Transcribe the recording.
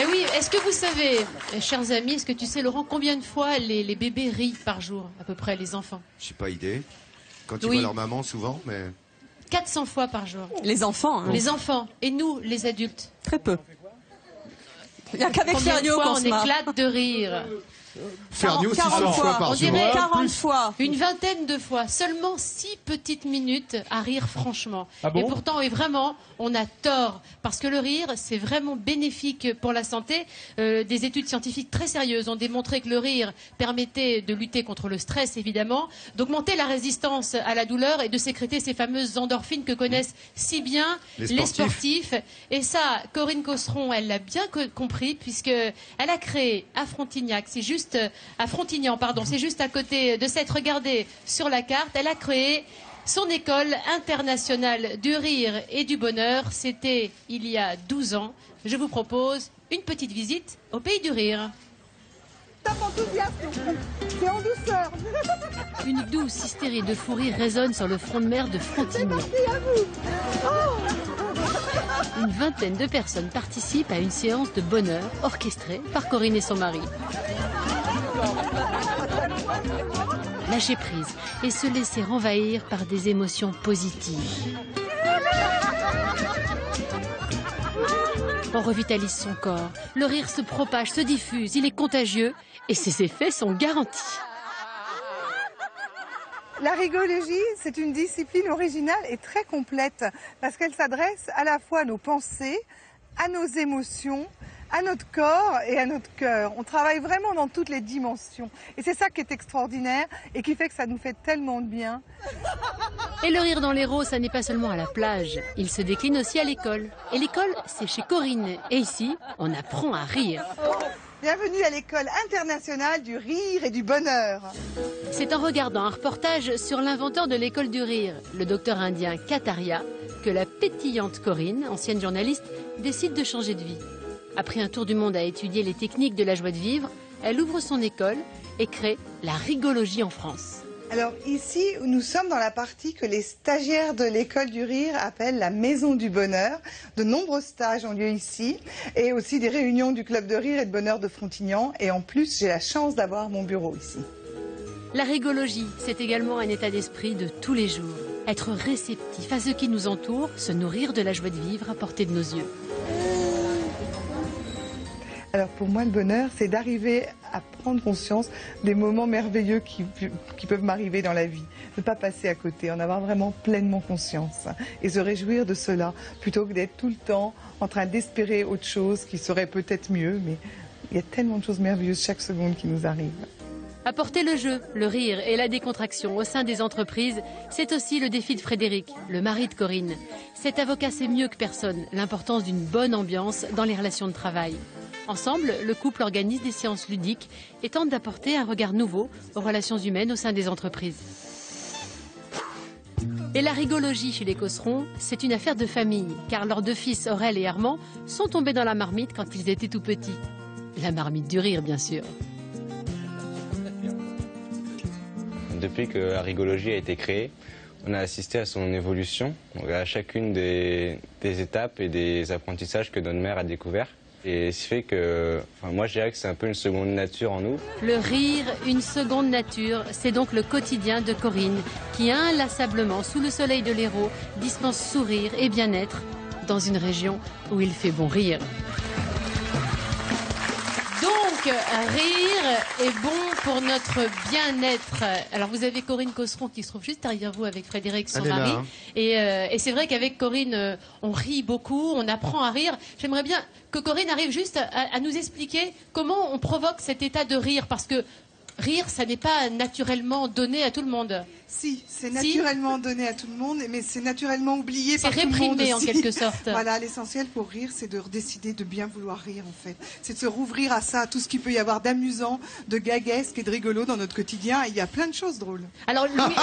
Ben oui, est-ce que vous savez, chers amis, est-ce que tu sais, Laurent, combien de fois les bébés rient par jour, à peu près, les enfants? J'ai pas idée. Quand ils Oui. voient leur maman, souvent, mais... 400 fois par jour. Les enfants, hein. Les enfants. Et nous, les adultes? Très peu. Il n'y a qu'avec Combien de Ferniaud fois qu'on on se marre. éclate de rire? Ferniaud, 600 40 fois par on jour. dirait 40 fois. Une vingtaine de fois, seulement 6 petites minutes à rire franchement. Ah bon? Et pourtant, et vraiment, on a tort. Parce que le rire, c'est vraiment bénéfique pour la santé. Des études scientifiques très sérieuses ont démontré que le rire permettait de lutter contre le stress, évidemment, d'augmenter la résistance à la douleur et de sécréter ces fameuses endorphines que connaissent si bien les sportifs. Et ça, Corinne Cosseron, elle l'a bien compris, puisque elle a créé à Frontignac, c'est juste à Frontignan, pardon, c'est juste à côté de cette, regardez sur la carte, elle a créé son école internationale du rire et du bonheur. C'était il y a 12 ans. Je vous propose une petite visite au pays du rire. C'est en douceur. Une douce hystérie de fou rire résonne sur le front de mer de Frontignan. Une vingtaine de personnes participent à une séance de bonheur orchestrée par Corinne et son mari. Lâcher prise et se laisser envahir par des émotions positives. On revitalise son corps, le rire se propage, se diffuse, il est contagieux et ses effets sont garantis. La rigologie, c'est une discipline originale et très complète parce qu'elle s'adresse à la fois à nos pensées, à nos émotions, à notre corps et à notre cœur. On travaille vraiment dans toutes les dimensions. Et c'est ça qui est extraordinaire et qui fait que ça nous fait tellement de bien. Et le rire dans l'Hérault, ça n'est pas seulement à la plage. Il se décline aussi à l'école. Et l'école, c'est chez Corinne. Et ici, on apprend à rire. Bienvenue à l'école internationale du rire et du bonheur. C'est en regardant un reportage sur l'inventeur de l'école du rire, le docteur indien Kataria, que la pétillante Corinne, ancienne journaliste, décide de changer de vie. Après un tour du monde à étudier les techniques de la joie de vivre, elle ouvre son école et crée la rigologie en France. Alors ici, nous sommes dans la partie que les stagiaires de l'école du rire appellent la maison du bonheur. De nombreux stages ont lieu ici et aussi des réunions du club de rire et de bonheur de Frontignan. Et en plus, j'ai la chance d'avoir mon bureau ici. La rigologie, c'est également un état d'esprit de tous les jours. Être réceptif à ce qui nous entoure, se nourrir de la joie de vivre à portée de nos yeux. Alors pour moi, le bonheur, c'est d'arriver à prendre conscience des moments merveilleux qui peuvent m'arriver dans la vie. De ne pas passer à côté, en avoir vraiment pleinement conscience. Et se réjouir de cela, plutôt que d'être tout le temps en train d'espérer autre chose qui serait peut-être mieux. Mais il y a tellement de choses merveilleuses chaque seconde qui nous arrivent. Apporter le jeu, le rire et la décontraction au sein des entreprises, c'est aussi le défi de Frédéric, le mari de Corinne. Cet avocat sait mieux que personne l'importance d'une bonne ambiance dans les relations de travail. Ensemble, le couple organise des séances ludiques et tente d'apporter un regard nouveau aux relations humaines au sein des entreprises. Et la rigologie chez les Cosseron, c'est une affaire de famille, car leurs deux fils, Aurel et Armand, sont tombés dans la marmite quand ils étaient tout petits. La marmite du rire, bien sûr. Depuis que la rigologie a été créée, on a assisté à son évolution, à chacune des étapes et des apprentissages que notre mère a découverts. Et ce fait que, moi je dirais que c'est un peu une seconde nature en nous. Le rire, une seconde nature, c'est donc le quotidien de Corinne, qui inlassablement, sous le soleil de l'Hérault, dispense sourire et bien-être dans une région où il fait bon rire. Donc, rire est bon pour notre bien-être. Alors, vous avez Corinne Cosseron qui se trouve juste derrière vous avec Frédéric, son mari. Là, hein. Et c'est vrai qu'avec Corinne, on rit beaucoup, on apprend à rire. J'aimerais bien que Corinne arrive juste à nous expliquer comment on provoque cet état de rire. Parce que rire, ça n'est pas naturellement donné à tout le monde. Si, c'est naturellement donné à tout le monde, mais c'est naturellement oublié par tout le monde. C'est réprimé en aussi. quelque sorte. Voilà, l'essentiel pour rire, c'est de décider de bien vouloir rire en fait. C'est de se rouvrir à ça, à tout ce qu'il peut y avoir d'amusant, de gaguesque et de rigolo dans notre quotidien. Et il y a plein de choses drôles. Alors, Louis,